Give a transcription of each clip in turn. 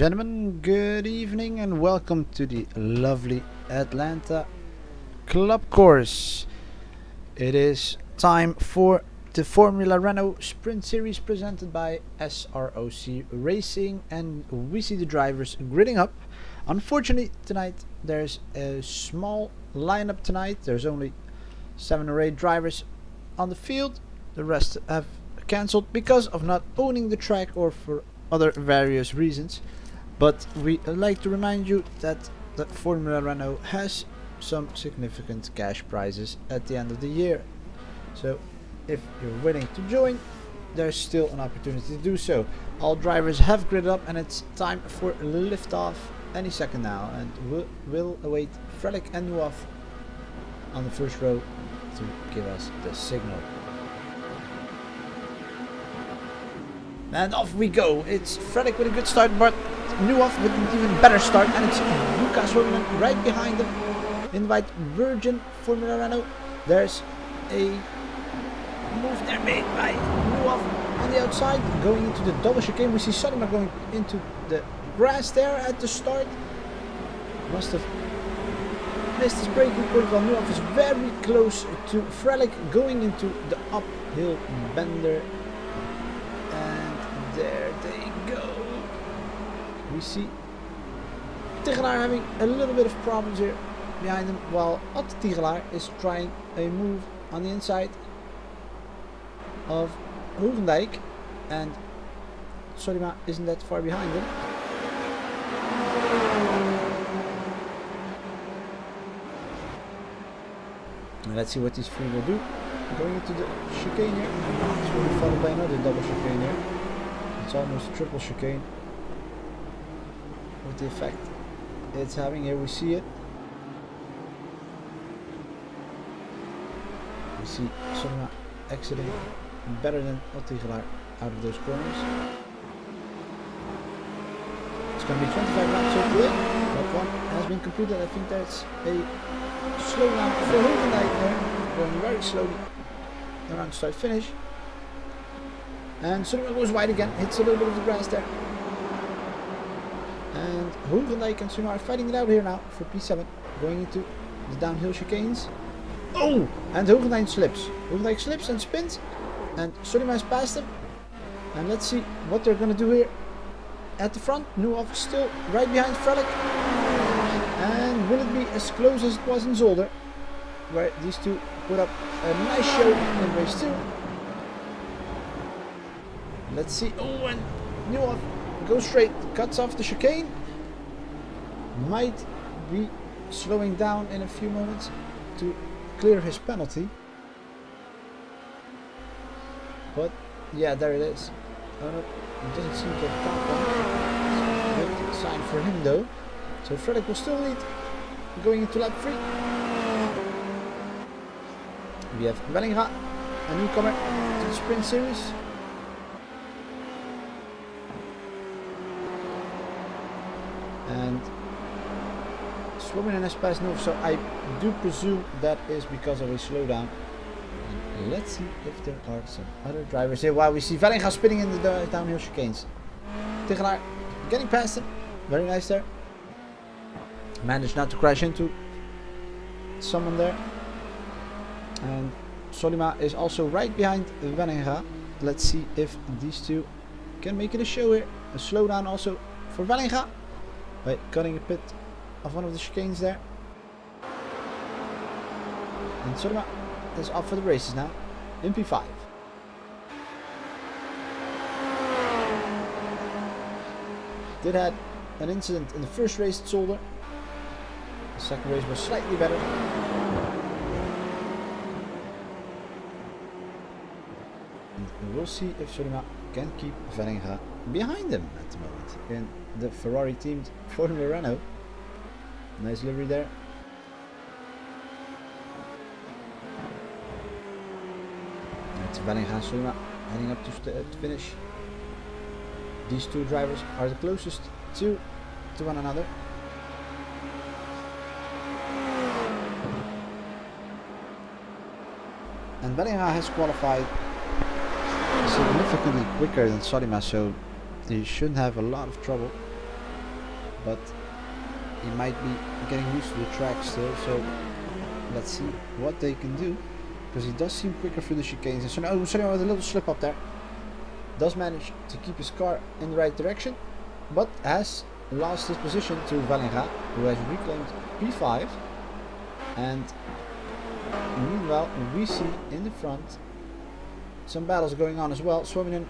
Gentlemen, good evening and welcome to the lovely Atlanta Club Course. It is time for the Formula Renault Sprint Series presented by S.R.O.C Racing, and we see the drivers gridding up. Unfortunately tonight there's a small lineup tonight. There's only 7 or 8 drivers on the field. The rest have cancelled because of not owning the track or for other various reasons. But we like to remind you that the Formula Renault has some significant cash prizes at the end of the year. So if you're willing to join, there's still an opportunity to do so. All drivers have gridded up and it's time for liftoff any second now, and we'll await Frelick and Nuoff on the first row to give us the signal. And off we go. It's Frelick with a good start, but Nuoff with an even better start, and it's Lucas Hogan right behind him in white Virgin Formula Renault. There's a move there made by Nuoff on the outside, going into the double chicane. We see Solima going into the grass there at the start. Must have missed his braking point, while Nuoff is very close to Frelick going into the uphill bender. And there they go. We see Tigelaar having a little bit of problems here behind him, while Otto Tigelaar is trying a move on the inside of Hogendijk, and Solima isn't that far behind him. And let's see what these three will do. Going into the chicane here. It's going to be followed by another double chicane here. It's almost a triple chicane. With the effect it's having here, we see it. We see Solima exiting better than Tigelaar out of those corners. It's going to be 25 laps so quick. Lap 1 has been completed. I think that's a slow lap for Hogendijk there. Going very slowly around start finish. And Solima goes wide again, hits a little bit of the grass there. And Hogendijk and Solima are fighting it out here now for P7, going into the downhill chicanes. Oh! And Hogendijk slips. Hogendijk slips and spins, and Solima has passed him. And let's see what they're going to do here at the front. Nuoff is still right behind Frelick. And will it be as close as it was in Zolder, where these two put up a nice show in race 2. Let's see. Oh, and Nuoff goes straight, cuts off the chicane. Might be slowing down in a few moments to clear his penalty. But yeah, there it is. Oh no, it doesn't seem to have caught one. It's a good sign for him though. So Frelick will still lead going into lap 3. We have Wellinga, a newcomer to the Sprint Series. And Slobodan has passed Nuoff, so I do presume that is because of a slowdown. And let's see if there are some other drivers here. While we see Wellinga spinning in the downhill chicanes. Tigelaar getting past him. Very nice there. Managed not to crash into someone there. And Solima is also right behind Wellinga. Let's see if these two can make it a show here. A slowdown also for Wellinga by cutting a bit of one of the chicanes there. And Solima is off for the races now in P5. Did had an incident in the first race at Zolder. The second race was slightly better. And we'll see if Solima can keep Wellinga behind him at the moment in the Ferrari teamed Formula Renault. Nice livery there. It's Wellinga and Solima heading up to finish. These two drivers are the closest to one another. And Wellinga has qualified significantly quicker than Solima, so he shouldn't have a lot of trouble but he might be getting used to the track still, so let's see what they can do, because he does seem quicker through the chicanes. And so now, with a little slip up there, does manage to keep his car in the right direction, but has lost his position to Valenga, who has reclaimed P5. And meanwhile, we see in the front some battles going on as well. Suominen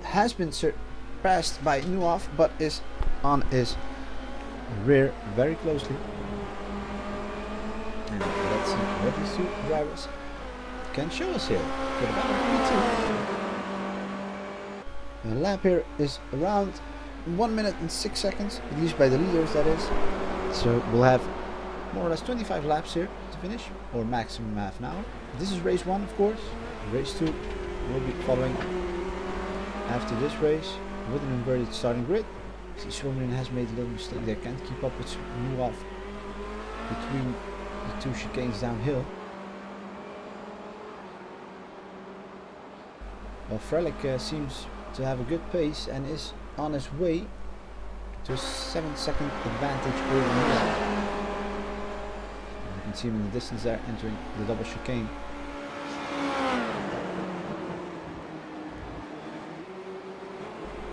has been surpassed by Nuaf, but is on his rear very closely. And let's see what these two drivers can show us here. For the battle P2. The lap here is around 1 minute and 6 seconds, at least by the leaders, that is. So we'll have more or less 25 laps here to finish, or maximum half an hour. This is race 1, of course. Race 2 will be following after this race with an inverted starting grid. See, Suominen has made a little mistake there, can't keep up with Nuaf between the two chicanes downhill. Well, Frelick seems to have a good pace and is on his way to a 7-second advantage over Nuaf. You can see him in the distance there, entering the double chicane.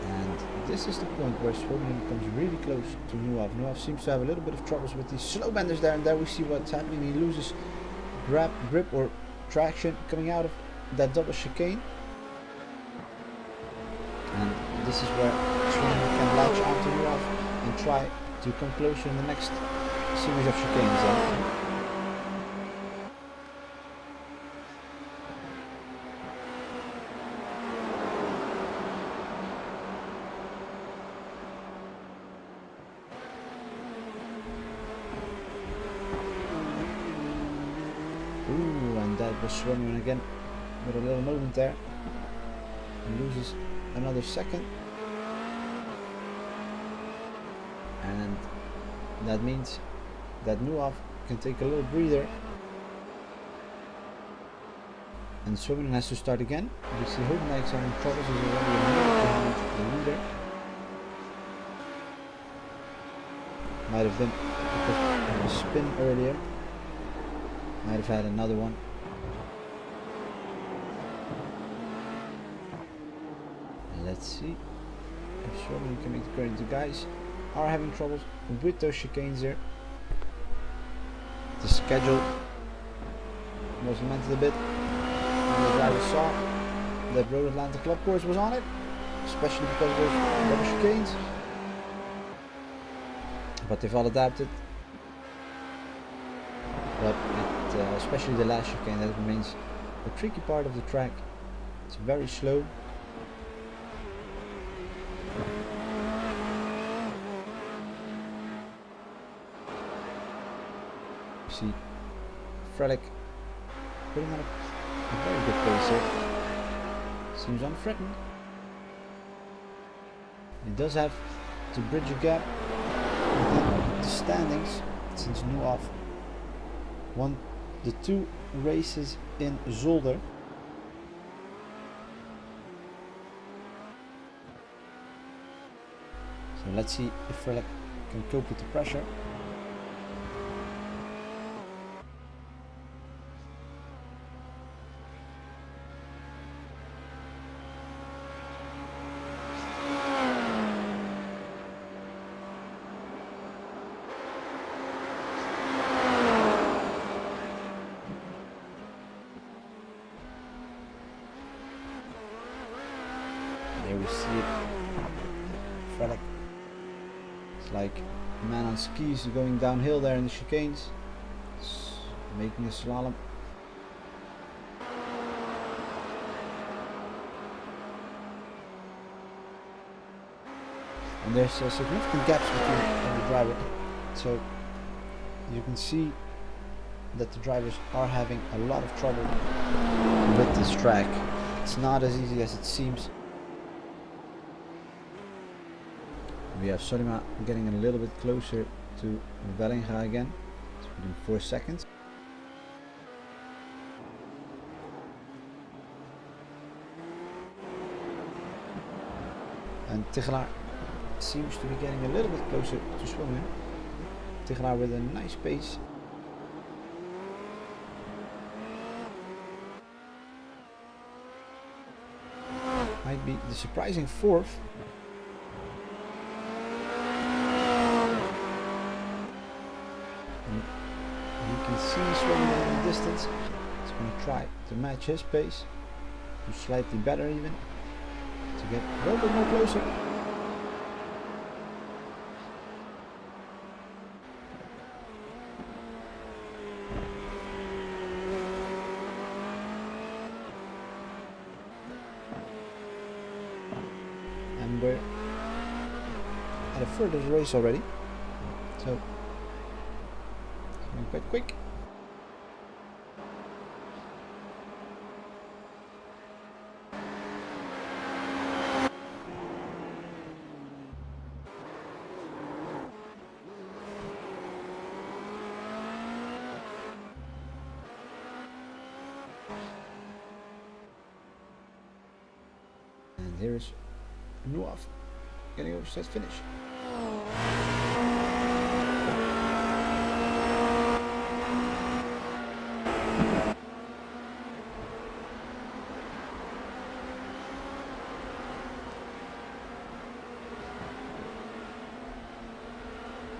And this is the point where Suominen comes really close to Nuaf. Nuaf seems to have a little bit of troubles with these slow benders there, and there we see what's happening. He loses grip or traction coming out of that double chicane. And this is where Suominen can latch onto Nuaf and try to come closer in the next series of chicanes. Ooh, and that was Suominen again with a little moment there. He loses another second. And that means that Nuaf can take a little breather. And Suominen has to start again. You see Hogendijk's having troubles, he's already a minute behind the leader. Might have been because of a spin earlier. Might have had another one. Let's see if Suominen can make the current. The guys are having troubles with those chicanes here. The schedule was amended a bit, and the drivers saw that Road Atlanta Club Course was on it, especially because of those double chicanes. But they've all adapted. But especially the last chicane, that remains a tricky part of the track. It's very slow. See Frelick putting on a very good pace here. Seems unthreatened. He does have to bridge a gap within the standings, since Nuaf won the 2 races in Zolder. So let's see if Frelick can cope with the pressure. Here we see it. Frelick. It's like a man on skis going downhill there in the chicanes. It's making a slalom. And there's significant gaps between the driver. So you can see that the drivers are having a lot of trouble with this track. It's not as easy as it seems. We have Solima getting a little bit closer to Valenga again. It's within 4 seconds. And Tigelaar seems to be getting a little bit closer to Swonen. Tigelaar with a nice pace. Might be the surprising fourth. And you can see Swonen in the distance. He's going to try to match his pace. Do slightly better even. To get a little bit more closer. And we're at a further race already. So it's going quite quick. And here is Nuaf getting over set finish.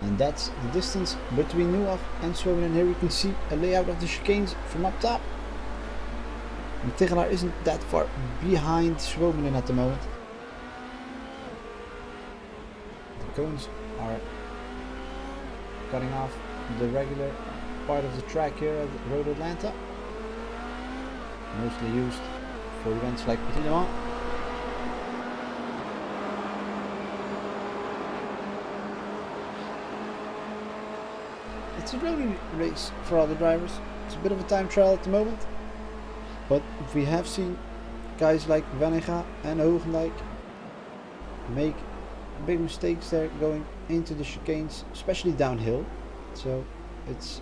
And that's the distance between Nuaf and Swonen. And here we can see a layout of the chicanes from up top. And Tigelaar isn't that far behind Swonen at the moment. The cones are cutting off the regular part of the track here at Road Atlanta. Mostly used for events like Petit Le Mans. It's a rolling race for all the drivers. It's a bit of a time trial at the moment. But we have seen guys like Vanega and Hoogendijk make big mistakes there going into the chicanes, especially downhill. So it's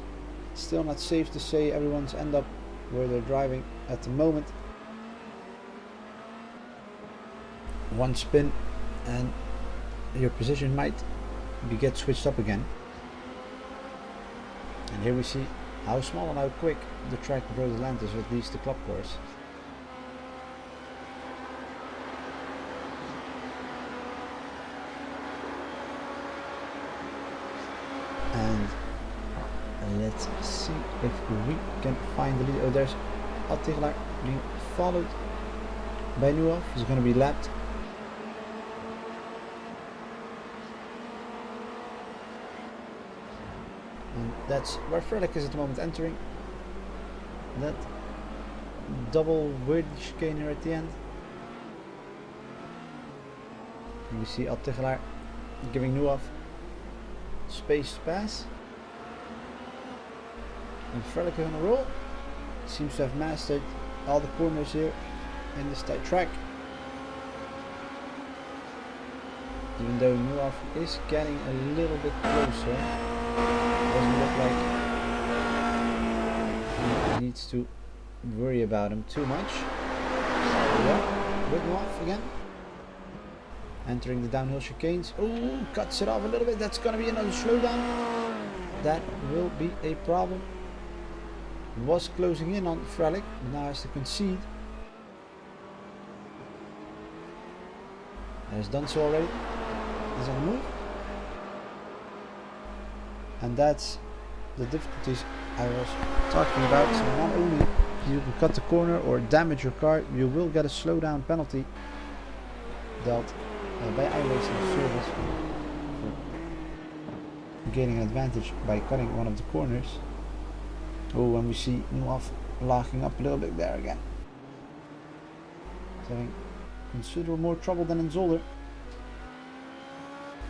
still not safe to say everyone's end up where they're driving at the moment. One spin and your position might get switched up again. And here we see how small and how quick the track of Road Atlanta is, at least the club course. And let's see if we can find the lead. Oh, there's Tigelaar being followed by Nuaf. He's going to be lapped. And that's where Frelick is at the moment, entering that double weird chicane here at the end. And we see Tigelaar giving Nuaf space to pass. And Frelick is on a roll. Seems to have mastered all the corners here in this tight track. Even though Nuaf is getting a little bit closer, doesn't look like he needs to worry about him too much. Yeah, with Nuaf again. Entering the downhill chicanes. Oh, cuts it off a little bit. That's going to be another slowdown. That will be a problem. Was closing in on Frelick, now has to concede. Has done so already. He's on the move. And that's the difficulties I was talking about. So not only you can cut the corner or damage your car, you will get a slowdown penalty dealt by iRacing service for gaining an advantage by cutting one of the corners. Oh, and we see Nuaf locking up a little bit there again. He's having considerable more trouble than in Zolder.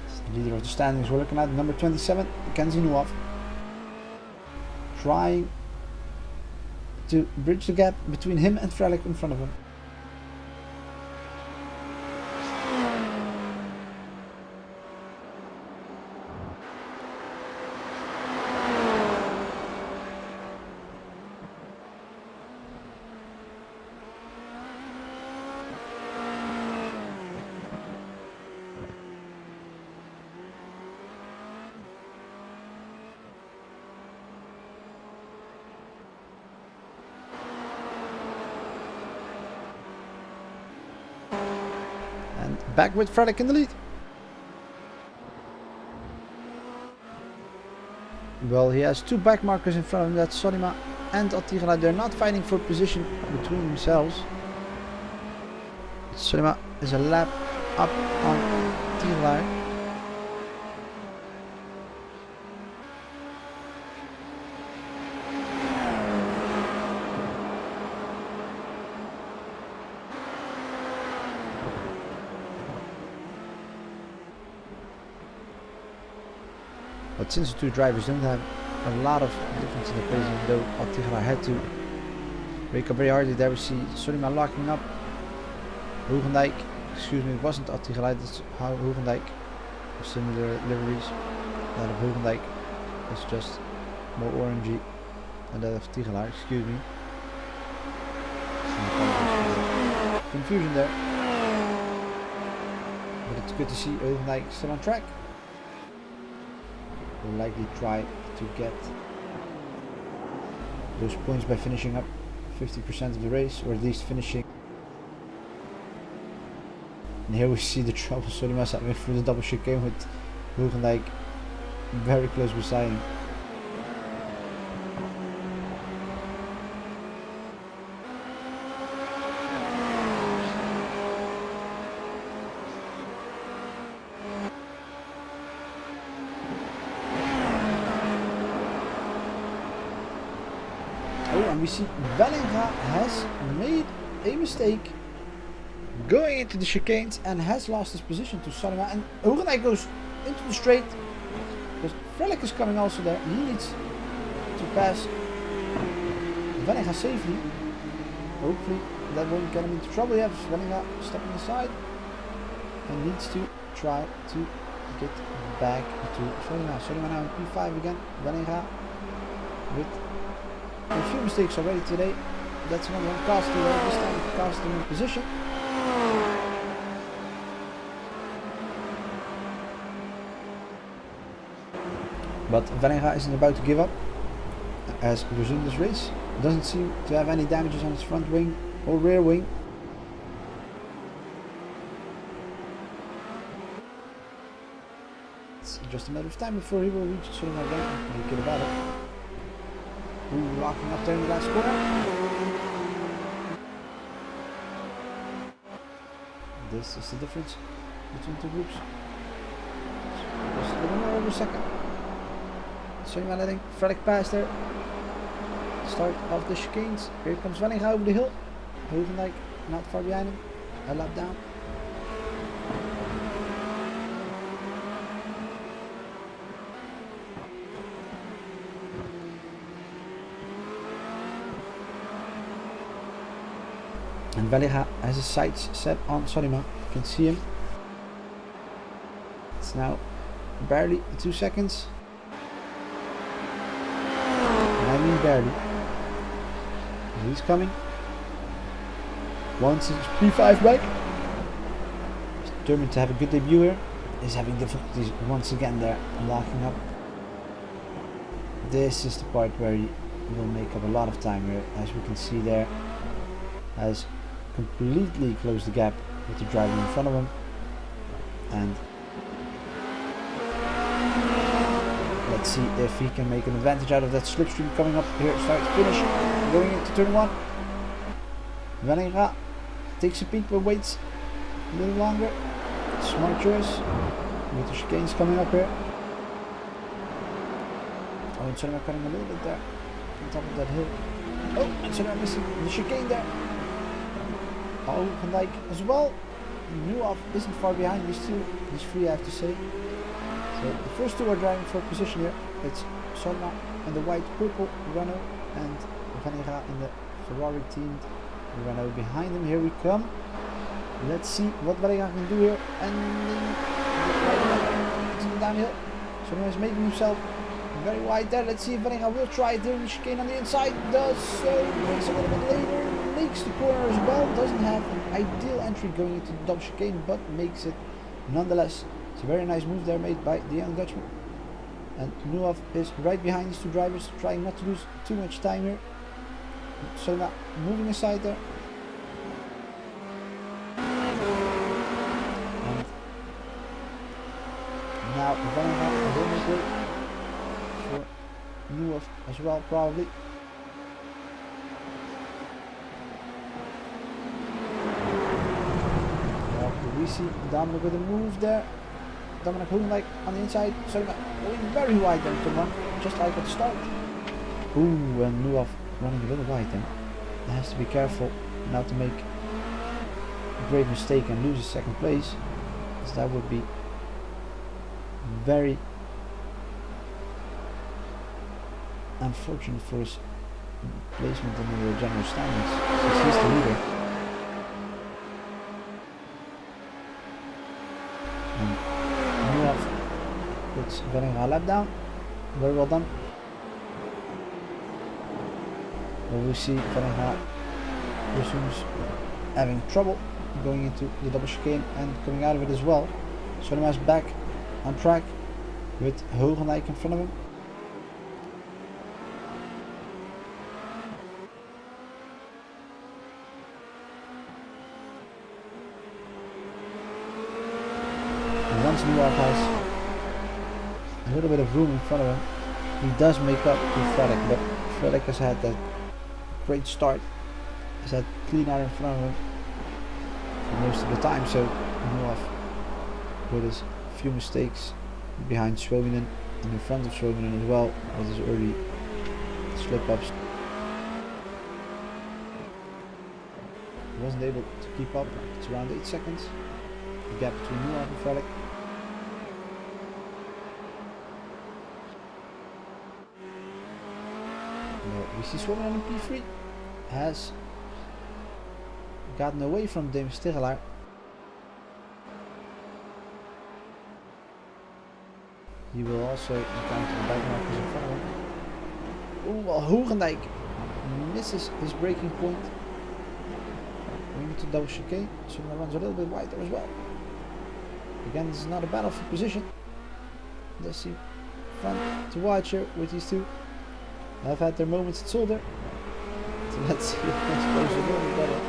It's the leader of the standings we're looking at, number 27, Kenzie Nuaf. Trying to bridge the gap between him and Frelick in front of him. back with Frelick in the lead. Well, he has two back markers in front of him. That's Solima and Attigala. They're not fighting for position between themselves. Solima is a lap up on Attigala. But since the two drivers don't have a lot of difference in the pace, even though Attigala had to wake up very hardly there, we see Solima locking up Hogendijk. Excuse me, it wasn't Attigala, it's Hogendijk. Similar liveries. That of Hogendijk is just more orangey than that of Attigala, excuse me. Confusion there. But it's good to see Hogendijk still on track. Will likely try to get those points by finishing up 50% of the race, or at least finishing. And here we see the trouble Solima's having through the double chicane with Hogendijk very close beside him. And we see Vellinga has made a mistake going into the chicanes and has lost his position to Solima, and Hogendijk goes into the straight because Frelick is coming also there. He needs to pass Vellinga safely. Hopefully that won't get him into trouble. He has Vellinga stepping aside and needs to try to get back to Solima. Solima now in P5 again. Vellinga with a few mistakes already today. That's another one costing there. This time it cost him in position. But Vellinga isn't about to give up as he resumed this race. Doesn't seem to have any damages on his front wing or rear wing. It's just a matter of time before he will reach Solima again and make it about it. We're locking up there in the last corner. This is the difference between the two groups. Just a little more over a second. Solima letting Frelick pass there. Start of the chicanes. Here comes Vellinga over the hill. Hogendijk not far behind him. A lap down. And Vellinga has his sights set on Solima. You can see him. It's now barely 2 seconds. And I mean barely. And he's coming. Once his P5 back. He's determined to have a good debut here. He's having difficulties once again there, locking up. This is the part where he will make up a lot of time here, as we can see there. Has completely closed the gap with the driver in front of him, and let's see if he can make an advantage out of that slipstream coming up here. Start to finish, going into turn 1. Vellinga takes a peek but waits a little longer. Smart choice with the chicanes coming up here. Oh, and Solima cutting a little bit there on top of that hill. Oh, and Solima missing the chicane there. Hogendijk as well. Nuaf isn't far behind these two. He's free, I have to say. So the first two are driving for position here. It's Solima and the white purple Renault, and Vellinga in the Ferrari teamed Renault behind him. Here we come. Let's see what Vellinga can do here. And it's the downhill. Solima is making himself very wide there. Let's see if Vellinga will try it during the chicane on the inside. Does so. Brings a little bit later. Makes the corner as well. Doesn't have an ideal entry going into the double chicane, but makes it nonetheless. It's a very nice move there made by the young Dutchman. And Nuaf is right behind these two drivers, trying not to lose too much time here. So now moving aside there. And now Vellinga will make way for Newhoff as well, probably. We see Dominic with a move there. Dominic Hohenwijk on the inside. Sullivan going very wide there to one, just like at the start. Ooh, and Newhoff running a little wide then. He has to be careful not to make a great mistake and lose his second place, because that would be very unfortunate for his placement in the general standings, since he's the leader. And Newhoff puts Vellinga a lap down. Very well done. But we see Vellinga resumes having trouble going into the double chicane and coming out of it as well. Solema's back on track with Hogenijk in front of him. And once Newhoff has a little bit of room in front of him, he does make up to Frelick, but Frelick has had that great start, has had clean air in front of him for most of the time, so Newhoff with his few mistakes behind Suominen and in front of Suominen as well with his early slip-ups. He wasn't able to keep up. It's around 8 seconds. The gap between Newhoff and Frelick. We see Suominen in P3 has gotten away from Dave Stigelaar. He will also encounter the back markers in front of him. Oh, well, Hogenijk misses his braking point. Going into double chicane, so he runs a little bit wider as well. Again, this is not a battle for position. Let's see, fun to watch here with these two. I've had their moments at Solder, so let's see if it's close a little bit better.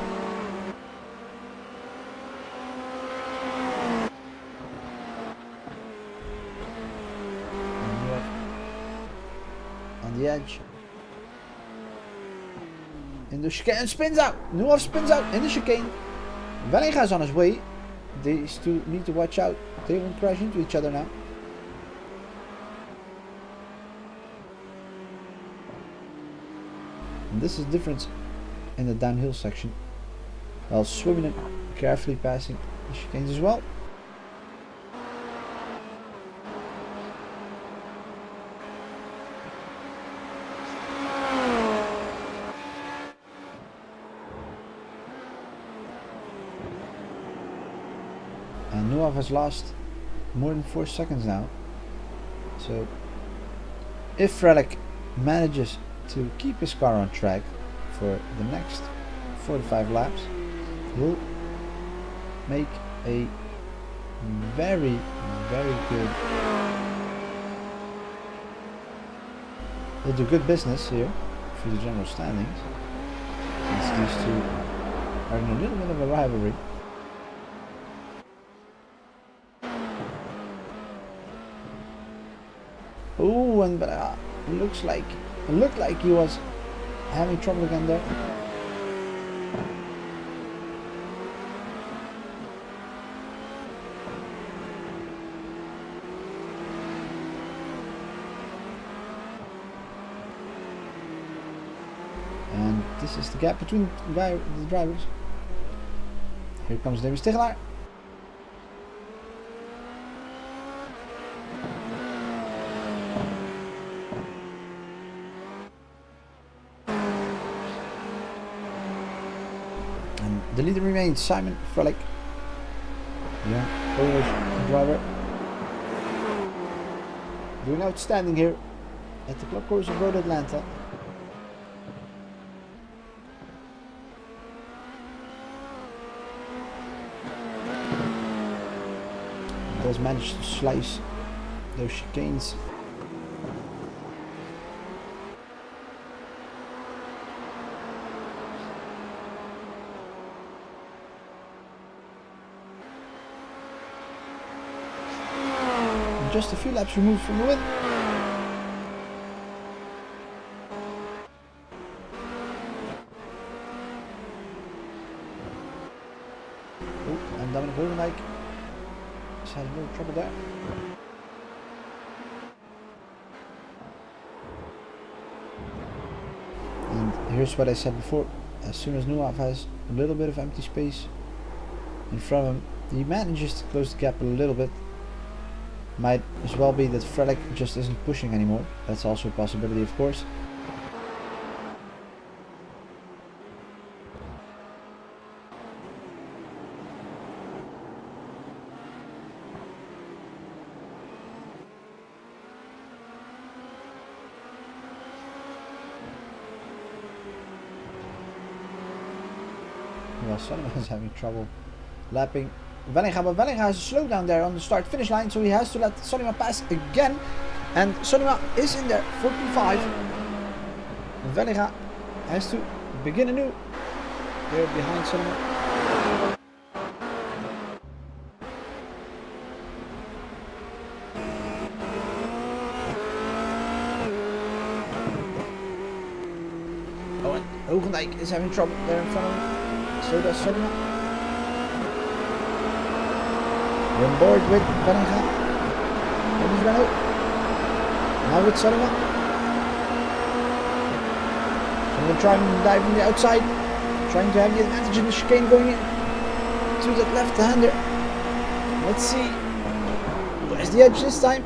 On the edge. In the chicane, spins out. Newhoff spins out in the chicane. Vellinga is on his way. These two need to watch out. They won't crash into each other now. And this is the difference in the downhill section. While Suominen carefully passing the chicanes as well. And Newhoff has lost more than 4 seconds now. So if Frelick manages to keep his car on track for the next 4 to 5 laps, he'll make a very, very good. He'll do good business here for the general standings, since these two are in a little bit of a rivalry. Oh, and it looked like he was having trouble again there. And this is the gap between the drivers. Here comes David Stigelaar. The leader remains Simon Frelick, Polish driver, doing outstanding here at the club course of Road Atlanta. He does manage to slice those chicanes. just a few laps removed from the win. Oh, and Dominic Hogendyk has had a little trouble there. And here's what I said before, as soon as Nuaf has a little bit of empty space in front of him, he manages to close the gap a little bit. Might as well be that Frelick just isn't pushing anymore. That's also a possibility, of course. Well, Sullivan is having trouble lapping Vellinga, but Vellinga has a slowdown there on the start finish line, so he has to let Solima pass again, and Solima is in there for P5. Vellinga has to begin anew here behind Solima. Oh, and Hogendyk is having trouble there in front of him, so does Solima. We're on board with Vellinga. And he's Renault. Now with Solima. Solima trying to dive from the outside. Trying to have the advantage in the chicane going in to that left-hander. Let's see. Where's the edge this time?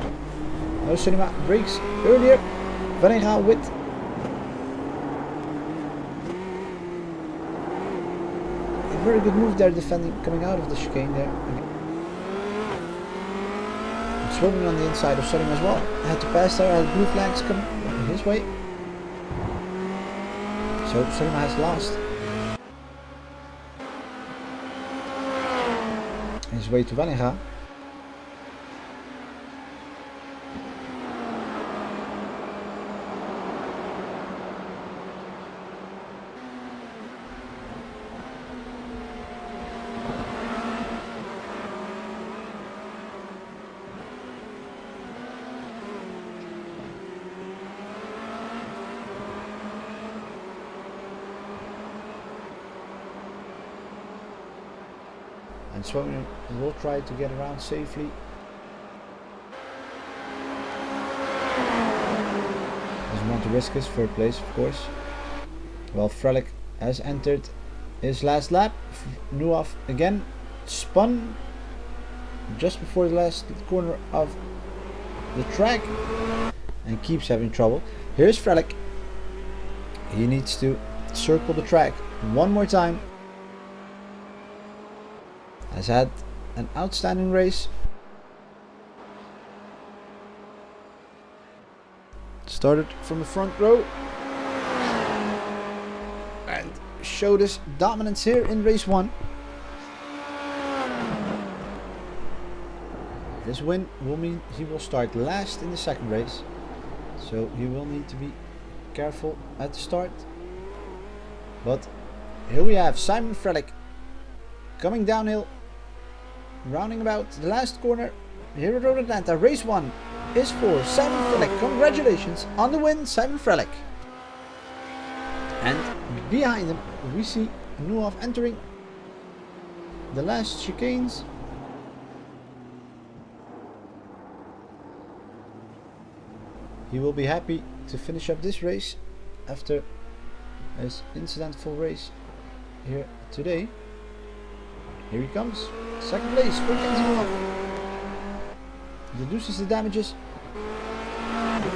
No, Solima brakes earlier. Vellinga with a very good move there, defending, coming out of the chicane there. Swimming on the inside of Solima as well. I had to pass there, had blue flags coming his way. So Solima has lost his way to Vellinga. And Swonen will try to get around safely. Doesn't want to risk his third place, of course. Well, Frelick has entered his last lap. Nuaf again spun just before the last corner of the track and keeps having trouble. Here's Frelick. He needs to circle the track one more time. Has had an outstanding race. Started from the front row and showed his dominance here in race 1. This win will mean he will start last in the second race, so he will need to be careful at the start. But here we have Simon Frelick coming downhill, rounding about the last corner here at Road Atlanta. Race 1 is for Simon Frelick. Congratulations on the win, Simon Frelick. And behind him we see Nuaf entering the last chicanes. He will be happy to finish up this race after his incidentful race here today. Here he comes. Second place for Kenzie Nuaf. Reduces the damages. And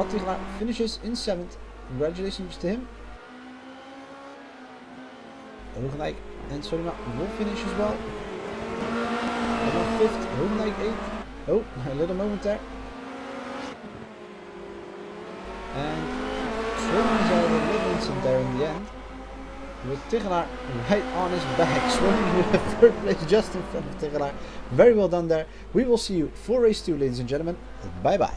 Attila finishes in 7th. Congratulations to him. Hogendyk and Solima will finish as well. Attila 5th, Hogendyk 8th. Oh, a little moment there. And Solima had a little incident there in the end, with Tigelaar right on his back, swimming with the third place just in front of Tigelaar. Very well done there. We will see you for race 2, ladies and gentlemen. Bye bye.